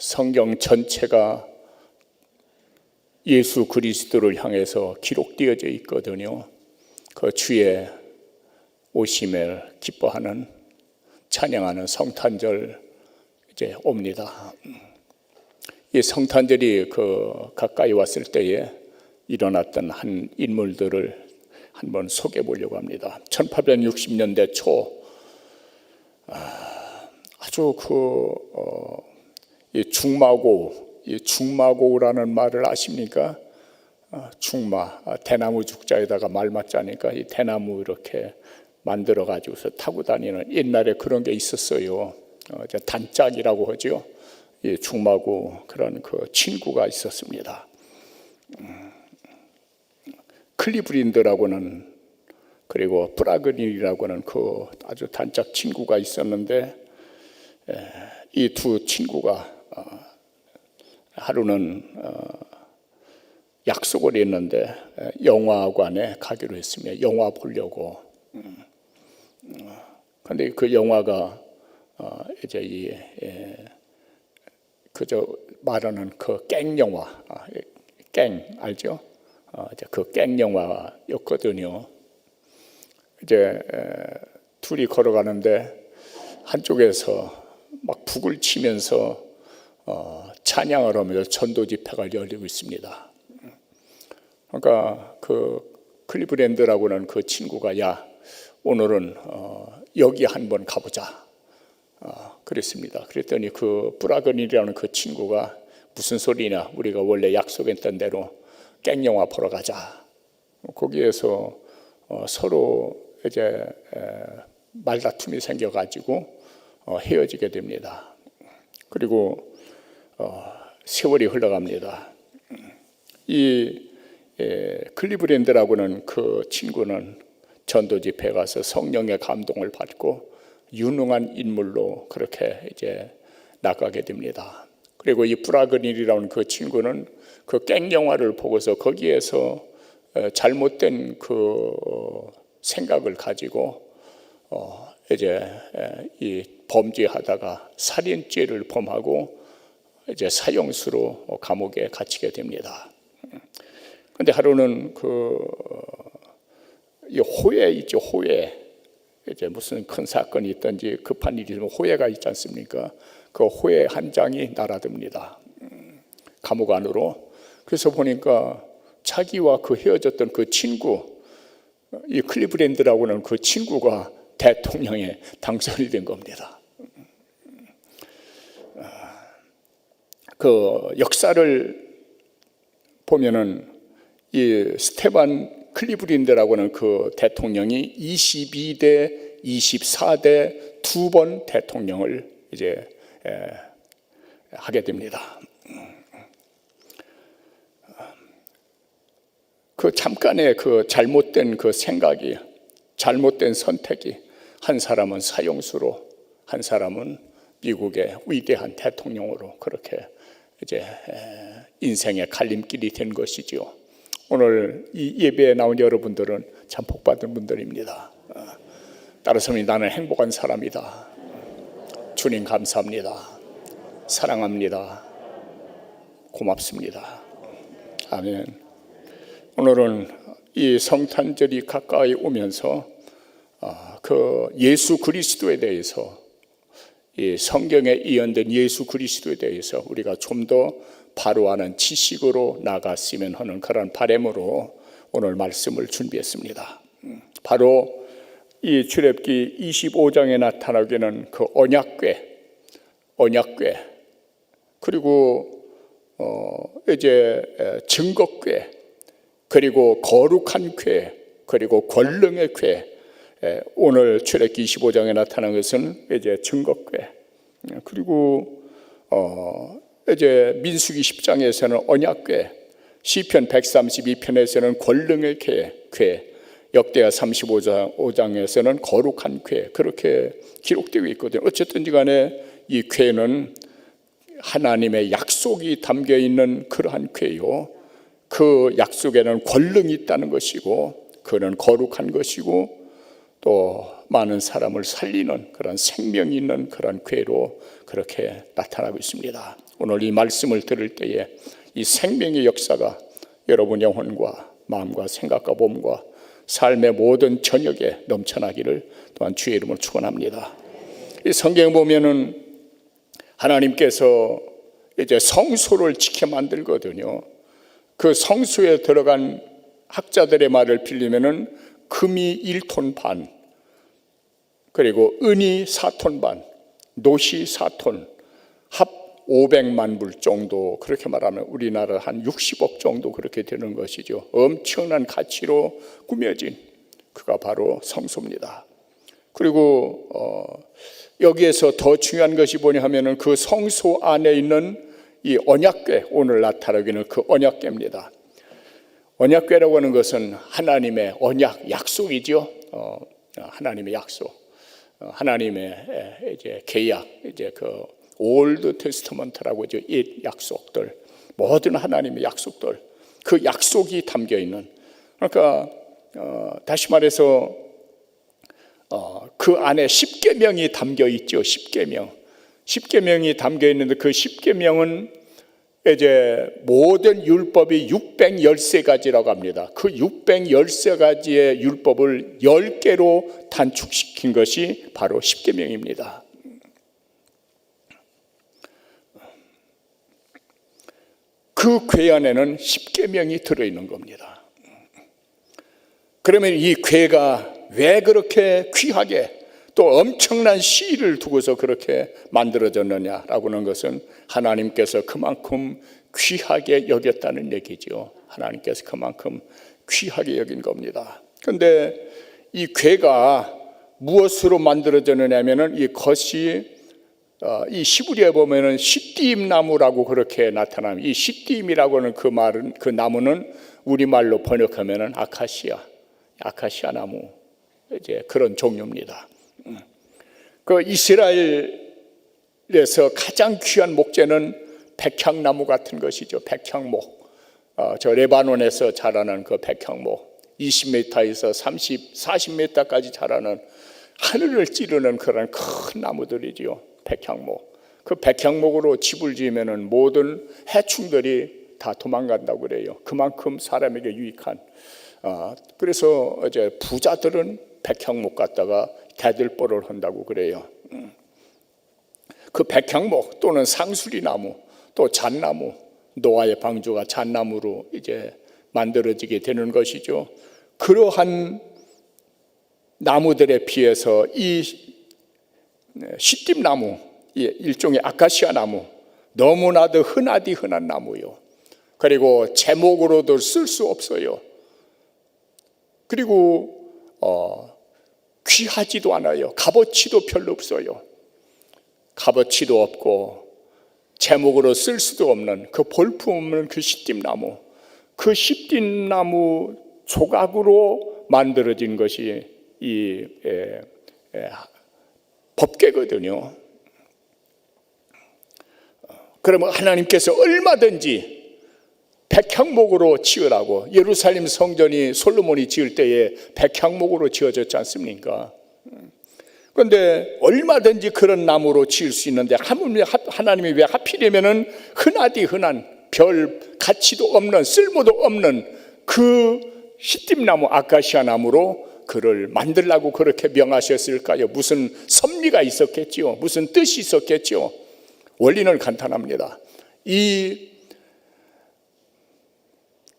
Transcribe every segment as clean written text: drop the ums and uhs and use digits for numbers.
성경 전체가 예수 그리스도를 향해서 기록되어져 있거든요. 그 주의 오심을 기뻐하는 찬양하는 성탄절 이제 옵니다. 이 성탄절이 가까이 왔을 때에 일어났던 한 인물들을 한번 소개해 보려고 합니다. 1860년대 초 아주 이 중마고라는 말을 아십니까? 중마, 대나무 죽자에다가 말맞자니까 이 대나무 이렇게 만들어 가지고서 타고 다니는 옛날에 그런 게 있었어요. 단짝이라고 하죠. 이 중마고 그런 친구가 있었습니다. 클리브랜드라고는 그리고 프라그닐이라고는 아주 단짝 친구가 있었는데 이 두 친구가 하루는 약속을 했는데 영화관에 가기로 했습니다. 영화 보려고. 그런데 그 영화가 이제 그저 말하는 깽 영화, 깽 알죠? 그 깽 영화였거든요. 이제 둘이 걸어가는데 한쪽에서 막 북을 치면서 찬양을 하면서 전도 집회가 열리고 있습니다. 그러니까 클리브랜드라고는 그 친구가 야 오늘은 여기 한번 가보자 그랬습니다. 그랬더니 프라그닐이라는 그 친구가 무슨 소리냐, 우리가 원래 약속했던 대로 깽영화 보러 가자. 거기에서 서로 이제 말다툼이 생겨가지고 헤어지게 됩니다. 그리고 세월이 흘러갑니다. 이 클리브랜드라고는 그 친구는 전도 집회에 가서 성령의 감동을 받고 유능한 인물로 그렇게 이제 나가게 됩니다. 그리고 이 프라그닐이라는 그 친구는 그 깽 영화를 보고서 거기에서 잘못된 생각을 가지고 이제 이 범죄하다가 살인죄를 범하고 이제 사형수로 감옥에 갇히게 됩니다. 그런데 하루는 이 호에 있죠, 호에. 이제 무슨 큰 사건이 있든지 급한 일이 있으면 호에가 있지 않습니까? 그 호에 한 장이 날아듭니다. 감옥 안으로. 그래서 보니까 자기와 헤어졌던 그 친구, 이 클리브랜드라고는 그 친구가 대통령에 당선이 된 겁니다. 역사를 보면은 이 스테반 클리브랜드라고는 그 대통령이 22대, 24대 두 번 대통령을 이제 하게 됩니다. 잠깐의 잘못된 생각이, 잘못된 선택이 한 사람은 사형수로, 한 사람은 미국의 위대한 대통령으로 그렇게 이제 인생의 갈림길이 된 것이지요. 오늘 이 예배에 나온 여러분들은 참 복받은 분들입니다. 따라서 나는 행복한 사람이다. 주님 감사합니다. 사랑합니다. 고맙습니다. 아멘. 오늘은 이 성탄절이 가까이 오면서 예수 그리스도에 대해서, 이 성경에 예언된 예수 그리스도에 대해서 우리가 좀 더 바로 아는 지식으로 나갔으면 하는 그런 바람으로 오늘 말씀을 준비했습니다. 바로 이 출애굽기 25장에 나타나게는 언약궤, 그리고 이제 증거궤, 그리고 거룩한 궤, 그리고 권능의 궤. 오늘 출애굽기 25장에 나타난 것은 이제 증거궤, 그리고 이제 민수기 10장에서는 언약궤, 시편 132편에서는 권능의 궤, 역대하 35장에서는 거룩한 궤, 그렇게 기록되어 있거든요. 어쨌든지 간에 이 궤는 하나님의 약속이 담겨 있는 그러한 궤요, 그 약속에는 권능이 있다는 것이고, 그는 거룩한 것이고, 또 많은 사람을 살리는 그런 생명이 있는 그런 궤로 그렇게 나타나고 있습니다. 오늘 이 말씀을 들을 때에 이 생명의 역사가 여러분 영혼과 마음과 생각과 몸과 삶의 모든 저녁에 넘쳐나기를 또한 주의 이름으로 축원합니다. 이 성경에 보면은 하나님께서 이제 성소를 지켜 만들거든요. 그 성소에 들어간 학자들의 말을 빌리면은 금이 1톤 반, 그리고 은이 4톤 반, 노시 4톤, 합 500만 불 정도, 그렇게 말하면 우리나라 한 60억 정도 그렇게 되는 것이죠. 엄청난 가치로 꾸며진 그가 바로 성소입니다. 그리고 여기에서 더 중요한 것이 뭐냐 하면은 그 성소 안에 있는 이 언약궤, 오늘 나타나기는 그 언약궤입니다. 언약궤라고 하는 것은 하나님의 언약, 약속이죠. 하나님의 약속, 하나님의 이제 계약, 이제 그 올드 테스터먼트라고 이제 이 약속들, 모든 하나님의 약속들, 그 약속이 담겨 있는. 그러니까 다시 말해서 그 안에 10계명이 담겨 있죠. 10계명이 담겨 있는데 그 10계명은 이제 모든 율법이 613가지라고 합니다. 그 613가지의 율법을 10개로 단축시킨 것이 바로 10계명입니다. 그 궤 안에는 10계명이 들어있는 겁니다. 그러면 이 궤가 왜 그렇게 귀하게 또 엄청난 시일을 두고서 그렇게 만들어졌느냐라고 하는 것은 하나님께서 그만큼 귀하게 여겼다는 얘기죠. 하나님께서 그만큼 귀하게 여긴 겁니다. 그런데 이 궤가 무엇으로 만들어졌느냐 하면은 이 겉이 이 시브리에 보면은 시띠임 나무라고 그렇게 나타납니다. 이 시띠임이라고 하는 그 말은, 그 나무는 우리말로 번역하면은 아카시아 나무, 이제 그런 종류입니다. 그 이스라엘에서 가장 귀한 목재는 백향나무 같은 것이죠. 백향목. 저 레바논에서 자라는 그 백향목, 20m에서 40m까지 자라는 하늘을 찌르는 그런 큰 나무들이죠. 백향목. 그 백향목으로 집을 지으면은 모든 해충들이 다 도망간다고 그래요. 그만큼 사람에게 유익한. 그래서 이제 부자들은 백향목 갖다가 대들보를 한다고 그래요. 그 백향목 또는 상수리나무, 또 잣나무, 노아의 방주가 잣나무로 이제 만들어지게 되는 것이죠. 그러한 나무들에 비해서 이 시띠임나무, 일종의 아카시아 나무, 너무나도 흔한 나무요. 그리고 제목으로도 쓸 수 없어요. 그리고 귀하지도 않아요. 값어치도 별로 없어요. 값어치도 없고 제목으로 쓸 수도 없는 그 볼품없는 그 시띠임나무, 그 시띠임나무 조각으로 만들어진 것이 이 법궤거든요. 그러면 하나님께서 얼마든지 백향목으로 지으라고, 예루살렘 성전이 솔로몬이 지을 때에 백향목으로 지어졌지 않습니까? 그런데 얼마든지 그런 나무로 지을 수 있는데 하나님이 왜 하필이면은 흔한 별 가치도 없는, 쓸모도 없는 그 시띠임나무, 아카시아 나무로 그를 만들라고 그렇게 명하셨을까요? 무슨 섭리가 있었겠지요? 무슨 뜻이 있었겠지요? 원리는 간단합니다. 이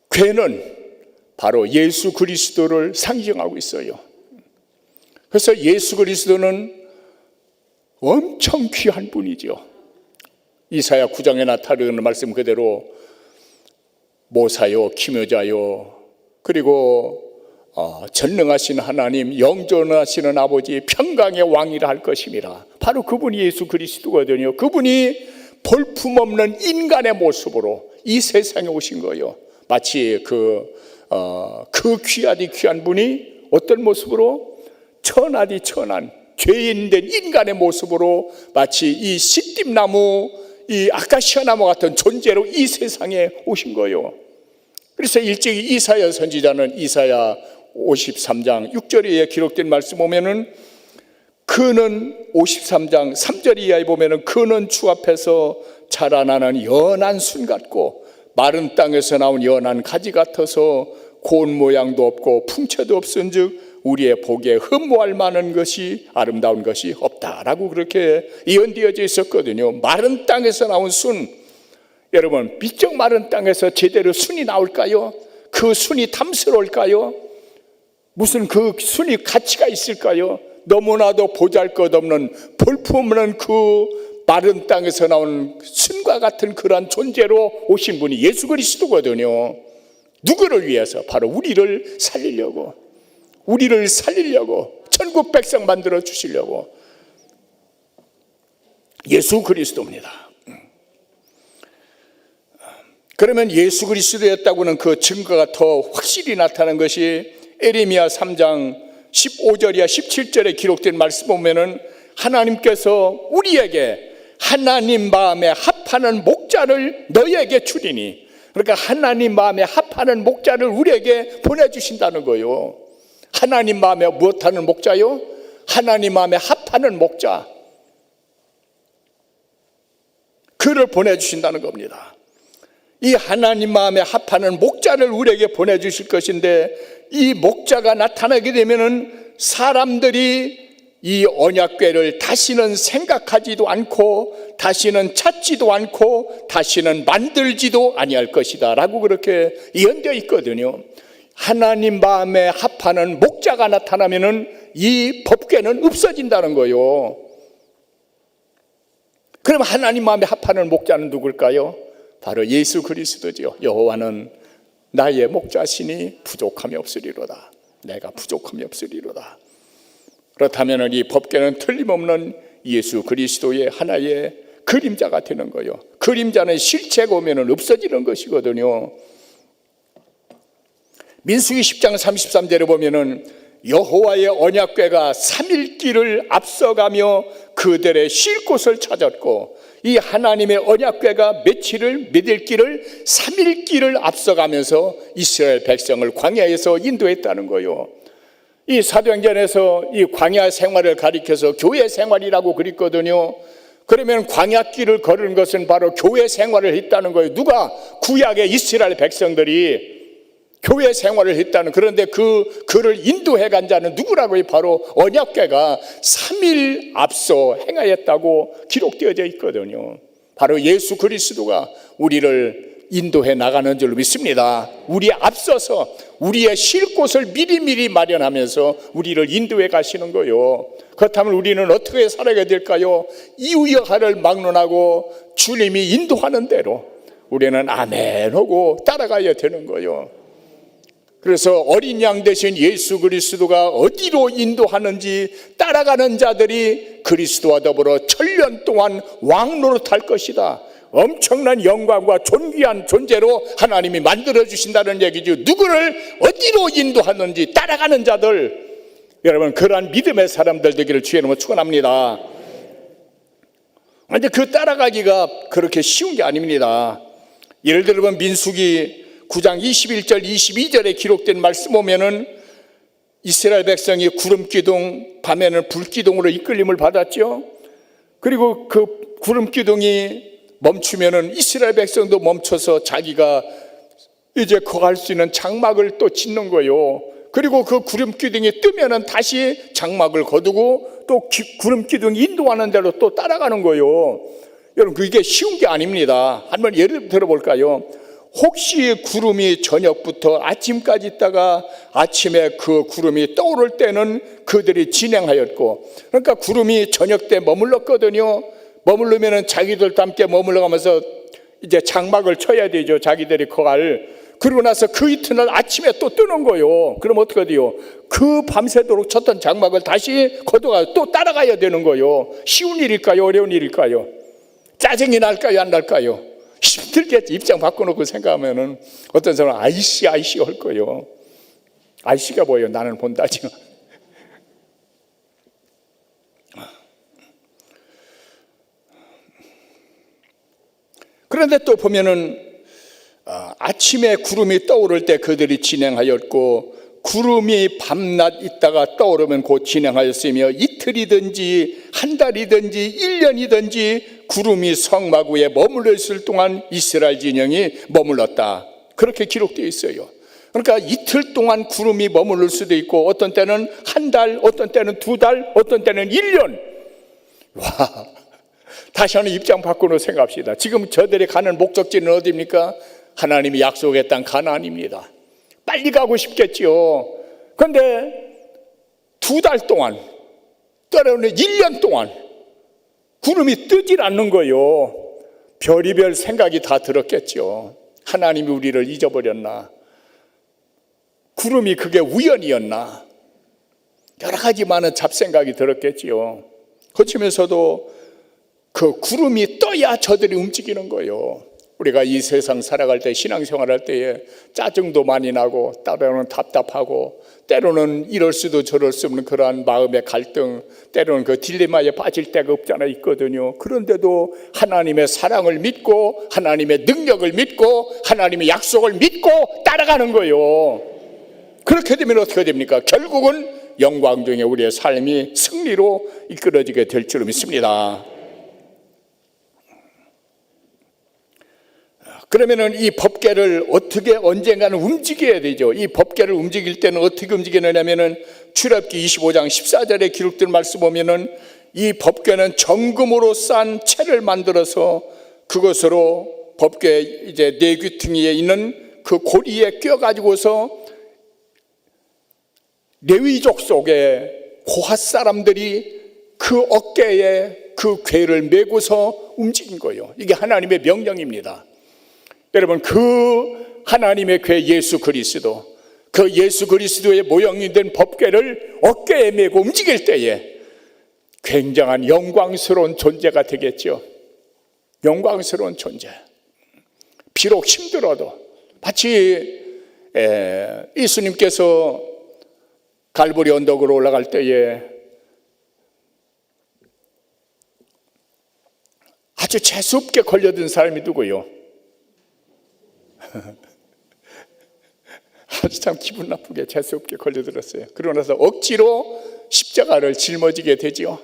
궤는 바로 예수 그리스도를 상징하고 있어요. 그래서 예수 그리스도는 엄청 귀한 분이죠. 이사야 9장에 나타나는 말씀 그대로 모사요, 기묘자요, 그리고 전능하신 하나님, 영존하시는 아버지, 평강의 왕이라 할 것입니다. 바로 그분이 예수 그리스도거든요. 그분이 볼품없는 인간의 모습으로 이 세상에 오신 거예요. 마치 그 귀한 분이 어떤 모습으로? 천하디 천한 죄인된 인간의 모습으로 마치 이 시띠임나무, 이 아카시아 나무 같은 존재로 이 세상에 오신 거예요. 그래서 일찍이 이사야 선지자는 이사야 53장 6절에 기록된 말씀 보면은 그는 53장 3절 이하에 보면은 그는 주 앞에서 자라나는 연한 순 같고 마른 땅에서 나온 연한 가지 같아서 고운 모양도 없고 풍채도 없은즉 우리의 보기에 흠모할 만한 것이 아름다운 것이 없다라고 그렇게 예언되어져 있었거든요. 마른 땅에서 나온 순, 여러분 비쩍 마른 땅에서 제대로 순이 나올까요? 그 순이 탐스러울까요? 무슨 그 순이 가치가 있을까요? 너무나도 보잘것없는 볼품없는 그 마른 땅에서 나온 순과 같은 그러한 존재로 오신 분이 예수 그리스도거든요. 누구를 위해서? 바로 우리를 살리려고, 천국 백성 만들어 주시려고. 예수 그리스도입니다. 그러면 예수 그리스도였다고는 그 증거가 더 확실히 나타난 것이 에레미야 3장 15절이야 17절에 기록된 말씀 보면은 하나님께서 우리에게 하나님 마음에 합하는 목자를 너희에게 주리니, 그러니까 하나님 마음에 합하는 목자를 우리에게 보내주신다는 거예요. 하나님 마음에 무엇하는 목자요? 하나님 마음에 합하는 목자, 그를 보내주신다는 겁니다. 이 하나님 마음에 합하는 목자를 우리에게 보내주실 것인데, 이 목자가 나타나게 되면은 사람들이 이 언약궤를 다시는 생각하지도 않고 다시는 찾지도 않고 다시는 만들지도 아니할 것이다 라고 그렇게 예언되어 있거든요. 하나님 마음에 합하는 목자가 나타나면은 이 법궤는 없어진다는 거예요. 그럼 하나님 마음에 합하는 목자는 누굴까요? 바로 예수 그리스도죠. 여호와는 나의 목자시니 부족함이 없으리로다. 내가 부족함이 없으리로다. 그렇다면 이 법궤는 틀림없는 예수 그리스도의 하나의 그림자가 되는 거예요. 그림자는 실체가 오면 없어지는 것이거든요. 민수기 10장 33절에 보면은 여호와의 언약궤가 3일 길을 앞서가며 그들의 쉴 곳을 찾았고, 이 하나님의 언약궤가 며칠을 믿을 길을 3일 길을 앞서가면서 이스라엘 백성을 광야에서 인도했다는 거예요. 이 사도행전에서 이 광야 생활을 가리켜서 교회 생활이라고 그랬거든요. 그러면 광야길을 걸은 것은 바로 교회 생활을 했다는 거예요. 누가? 구약의 이스라엘 백성들이 교회 생활을 했다는. 그런데 그를 인도해 간 자는 누구라고요? 바로 언약궤가 3일 앞서 행하였다고 기록되어져 있거든요. 바로 예수 그리스도가 우리를 인도해 나가는 줄 믿습니다. 우리에 앞서서 우리의 쉴 곳을 미리미리 마련하면서 우리를 인도해 가시는 거예요. 그렇다면 우리는 어떻게 살아야 될까요? 이의 여하를 막론하고 주님이 인도하는 대로 우리는 아멘 하고 따라가야 되는 거예요. 그래서 어린 양 대신 예수 그리스도가 어디로 인도하는지 따라가는 자들이 그리스도와 더불어 천년 동안 왕노릇할 것이다. 엄청난 영광과 존귀한 존재로 하나님이 만들어주신다는 얘기죠. 누구를 어디로 인도하는지 따라가는 자들, 여러분 그러한 믿음의 사람들 되기를 주의 이름으로 축원합니다. 그런데 그 따라가기가 그렇게 쉬운 게 아닙니다. 예를 들면 민수기 9장 21절 22절에 기록된 말씀 보면은 이스라엘 백성이 구름기둥, 밤에는 불기둥으로 이끌림을 받았죠. 그리고 그 구름기둥이 멈추면은 이스라엘 백성도 멈춰서 자기가 이제 거할 수 있는 장막을 또 짓는 거예요. 그리고 그 구름기둥이 뜨면은 다시 장막을 거두고 또 구름기둥이 인도하는 대로 또 따라가는 거예요. 여러분 그게 쉬운 게 아닙니다. 한번 예를 들어볼까요? 혹시 구름이 저녁부터 아침까지 있다가 아침에 그 구름이 떠오를 때는 그들이 진행하였고, 그러니까 구름이 저녁 때 머물렀거든요. 머물르면은 자기들도 함께 머물러가면서 이제 장막을 쳐야 되죠. 자기들이 거할. 그러고 나서 그 이튿날 아침에 또 뜨는 거예요. 그럼 어떻게 돼요? 그 밤새도록 쳤던 장막을 다시 걷어가 또 따라가야 되는 거예요. 쉬운 일일까요? 어려운 일일까요? 짜증이 날까요? 안 날까요? 힘들겠지. 입장 바꿔놓고 생각하면은 어떤 사람은 아이씨 할 거예요. 아이씨가 뭐예요? 나는 본다지. 그런데 또 보면은 아침에 구름이 떠오를 때 그들이 진행하였고 구름이 밤낮 있다가 떠오르면 곧 진행하였으며 이틀이든지 한 달이든지 1년이든지 구름이 성막 위에 머물러 있을 동안 이스라엘 진영이 머물렀다. 그렇게 기록되어 있어요. 그러니까 이틀 동안 구름이 머무를 수도 있고 어떤 때는 한 달, 어떤 때는 두 달, 어떤 때는 1년. 와, 다시 하는 입장 바꾸는 생각합시다. 지금 저들이 가는 목적지는 어디입니까? 하나님이 약속의 땅 가나안입니다. 빨리 가고 싶겠지요. 그런데 두 달 동안, 때로는 1년 동안 구름이 뜨질 않는 거예요. 별의별 생각이 다 들었겠죠. 하나님이 우리를 잊어버렸나? 구름이 그게 우연이었나? 여러 가지 많은 잡생각이 들었겠지요. 그렇지면서도 그 구름이 떠야 저들이 움직이는 거예요. 우리가 이 세상 살아갈 때, 신앙생활할 때에 짜증도 많이 나고 때로는 답답하고 때로는 이럴 수도 저럴 수 없는 그러한 마음의 갈등, 때로는 그 딜레마에 빠질 때가 없잖아 있거든요. 그런데도 하나님의 사랑을 믿고 하나님의 능력을 믿고 하나님의 약속을 믿고 따라가는 거예요. 그렇게 되면 어떻게 됩니까? 결국은 영광 중에 우리의 삶이 승리로 이끌어지게 될 줄 믿습니다. 그러면은 이 법궤를 어떻게 언젠가는 움직여야 되죠. 이 법궤를 움직일 때는 어떻게 움직이느냐면은 출애굽기 25장 14절에 기록된 말씀 보면은 이 법궤는 정금으로 싼 채를 만들어서 그것으로 법궤 이제 내귀퉁이에 있는 그 고리에 껴 가지고서 레위족 속에 고핫 사람들이 그 어깨에 그 궤를 메고서 움직인 거예요. 이게 하나님의 명령입니다. 여러분, 그 하나님의 궤 예수 그리스도, 그 예수 그리스도의 모형이 된 법궤를 어깨에 메고 움직일 때에 굉장한 영광스러운 존재가 되겠죠. 영광스러운 존재. 비록 힘들어도 마치 예수님께서 갈보리 언덕으로 올라갈 때에 아주 재수없게 걸려든 사람이 누구요? 아주 참 기분 나쁘게 재수없게 걸려들었어요. 그러고 나서 억지로 십자가를 짊어지게 되지요.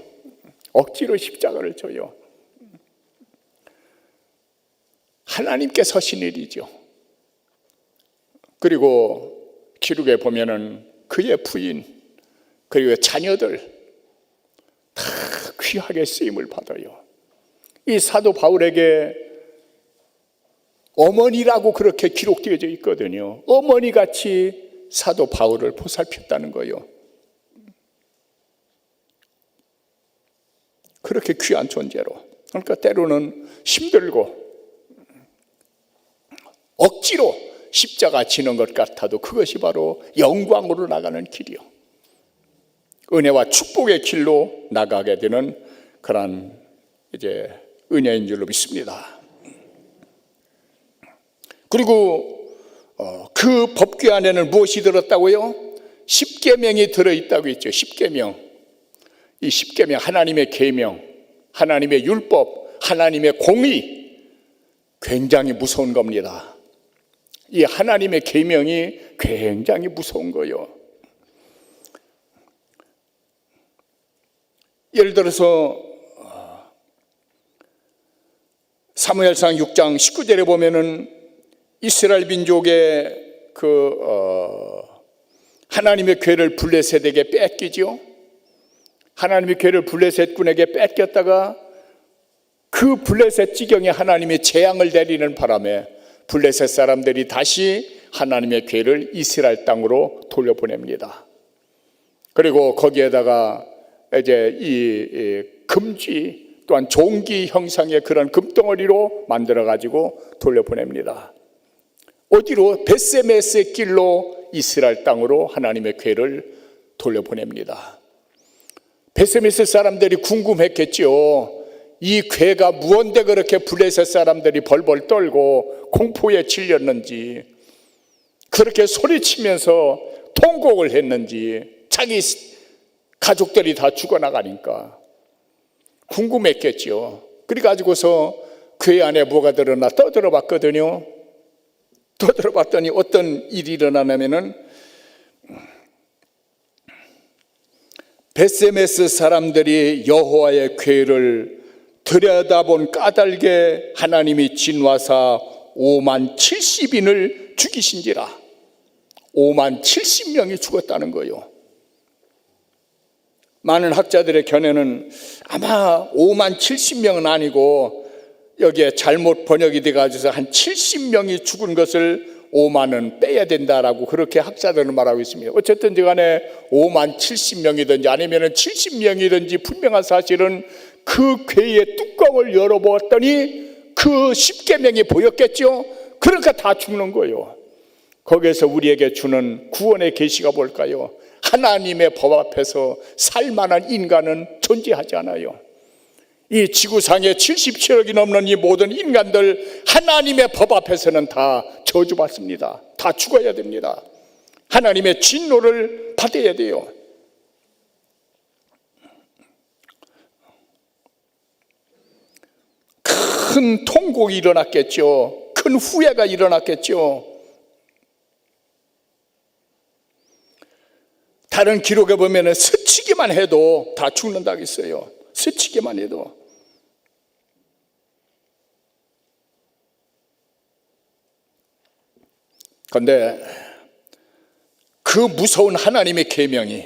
억지로 십자가를 져요. 하나님께 서신 일이죠. 그리고 기록에 보면은 그의 부인 그리고 자녀들 다 귀하게 쓰임을 받아요. 이 사도 바울에게 어머니라고 그렇게 기록되어져 있거든요. 어머니같이 사도 바울을 보살폈다는 거예요. 그렇게 귀한 존재로. 그러니까 때로는 힘들고 억지로 십자가 지는 것 같아도 그것이 바로 영광으로 나가는 길이요. 은혜와 축복의 길로 나가게 되는 그런 이제 은혜인 줄로 믿습니다. 그리고 그 법궤 안에는 무엇이 들었다고요? 십계명이 들어있다고 했죠. 십계명. 이 십계명, 하나님의 계명, 하나님의 율법, 하나님의 공의, 굉장히 무서운 겁니다. 이 하나님의 계명이 굉장히 무서운 거예요. 예를 들어서 사무엘상 6장 19절에 보면은 이스라엘 민족의 하나님의 궤를 블레셋에게 뺏기죠. 하나님의 궤를 블레셋 군에게 뺏겼다가 그 블레셋 지경에 하나님의 재앙을 내리는 바람에 블레셋 사람들이 다시 하나님의 궤를 이스라엘 땅으로 돌려보냅니다. 그리고 거기에다가 이제 이 금쥐 또한 종기 형상의 그런 금덩어리로 만들어 가지고 돌려보냅니다. 어디로? 벳세메스의 길로 이스라엘 땅으로 하나님의 궤를 돌려보냅니다. 벳세메스 사람들이 궁금했겠죠. 이 궤가 무언데 그렇게 블레셋 사람들이 벌벌 떨고 공포에 질렸는지, 그렇게 소리치면서 통곡을 했는지, 자기 가족들이 다 죽어나가니까 궁금했겠죠. 그래가지고서 궤 안에 뭐가 들었나 떠들어봤거든요. 떠들어봤더니 어떤 일이 일어나냐면은 벳세메스 사람들이 여호와의 궤를 들여다본 까닭에 하나님이 진화사 5만 70인을 죽이신지라. 5만 70명이 죽었다는 거예요. 많은 학자들의 견해는 아마 5만 70명은 아니고 여기에 잘못 번역이 돼가지고 한 70명이 죽은 것을 5만은 빼야 된다라고 그렇게 학자들은 말하고 있습니다. 어쨌든 간에 5만 70명이든지 아니면 70명이든지 분명한 사실은 그 궤의 뚜껑을 열어보았더니 그 십계명이 보였겠죠. 그러니까 다 죽는 거예요. 거기에서 우리에게 주는 구원의 계시가 뭘까요? 하나님의 법 앞에서 살만한 인간은 존재하지 않아요. 이 지구상에 77억이 넘는 이 모든 인간들 하나님의 법 앞에서는 다 저주받습니다. 다 죽어야 됩니다. 하나님의 진노를 받아야 돼요. 큰 통곡이 일어났겠죠. 큰 후회가 일어났겠죠. 다른 기록에 보면 스치기만 해도 다 죽는다고 했어요. 스치기만 해도. 그런데 그 무서운 하나님의 계명이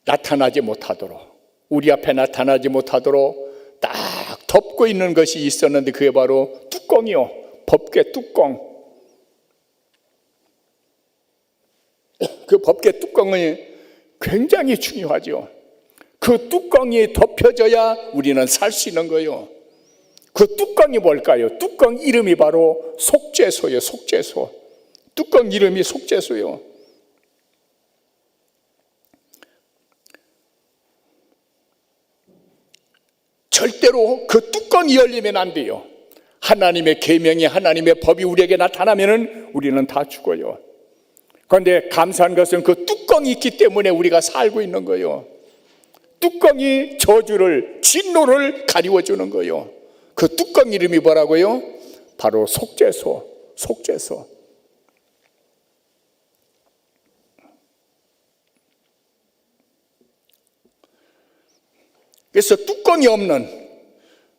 나타나지 못하도록, 우리 앞에 나타나지 못하도록 딱 덮고 있는 것이 있었는데 그게 바로 뚜껑이요. 법궤 뚜껑. 그 법궤 뚜껑이 굉장히 중요하죠. 그 뚜껑이 덮여져야 우리는 살 수 있는 거예요. 그 뚜껑이 뭘까요? 뚜껑 이름이 바로 속죄소예요. 속죄소. 뚜껑 이름이 속죄소예요. 절대로 그 뚜껑이 열리면 안 돼요. 하나님의 계명이, 하나님의 법이 우리에게 나타나면은 우리는 다 죽어요. 그런데 감사한 것은 그 뚜껑이 있기 때문에 우리가 살고 있는 거예요. 뚜껑이 저주를, 진노를 가리워주는 거예요. 그 뚜껑 이름이 뭐라고요? 바로 속죄소, 속죄소. 그래서 뚜껑이 없는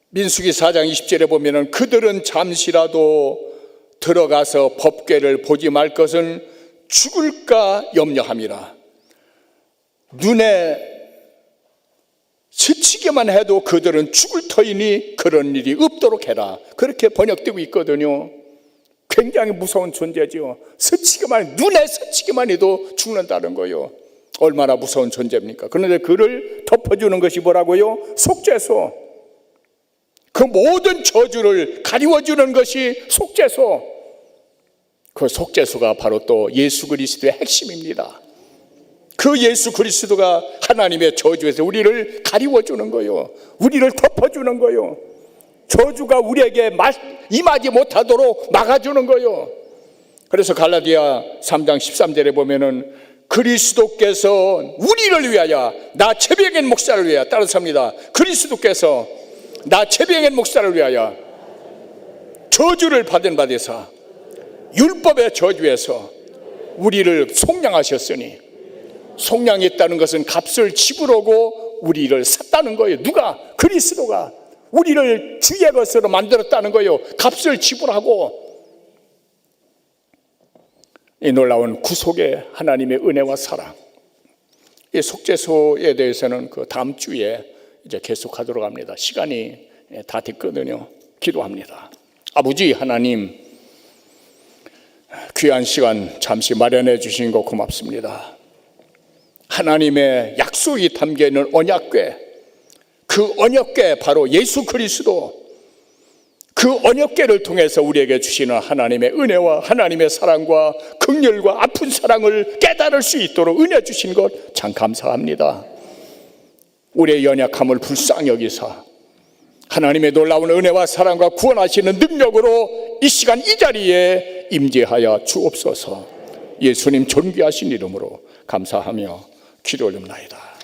민수기 4장 20절에 보면은 그들은 잠시라도 들어가서 법궤를 보지 말 것은 죽을까 염려함이라. 눈에 스치기만 해도 그들은 죽을 터이니 그런 일이 없도록 해라. 그렇게 번역되고 있거든요. 굉장히 무서운 존재죠. 스치기만, 눈에 스치기만 해도 죽는다는 거예요. 얼마나 무서운 존재입니까? 그런데 그를 덮어주는 것이 뭐라고요? 속죄소. 그 모든 저주를 가리워주는 것이 속죄소. 그 속죄소가 바로 또 예수 그리스도의 핵심입니다. 그 예수 그리스도가 하나님의 저주에서 우리를 가리워주는 거예요. 우리를 덮어주는 거예요. 저주가 우리에게 임하지 못하도록 막아주는 거예요. 그래서 갈라디아 3장 13절에 보면은 그리스도께서 우리를 위하여 나 최병현 목사를 위하여, 따라서 합니다. 그리스도께서 나 최병현 목사를 위하여 저주를 받은 바 되사 율법의 저주에서 우리를 속량하셨으니, 속량했다는 것은 값을 지불하고 우리를 샀다는 거예요. 누가? 그리스도가 우리를 주의 것으로 만들었다는 거예요. 값을 지불하고. 이 놀라운 구속의 하나님의 은혜와 사랑, 이 속죄소에 대해서는 그 다음 주에 이제 계속하도록 합니다. 시간이 다 됐거든요. 기도합니다. 아버지 하나님, 귀한 시간 잠시 마련해 주신 거 고맙습니다. 하나님의 약속이 담겨있는 언약궤, 그 언약궤 바로 예수 그리스도, 그 언약궤를 통해서 우리에게 주시는 하나님의 은혜와 하나님의 사랑과 긍휼과 아픈 사랑을 깨달을 수 있도록 은혜 주신 것 참 감사합니다. 우리의 연약함을 불쌍히 여기사 하나님의 놀라운 은혜와 사랑과 구원하시는 능력으로 이 시간 이 자리에 임재하여 주옵소서. 예수님 존귀하신 이름으로 감사하며 기도 올립나이다.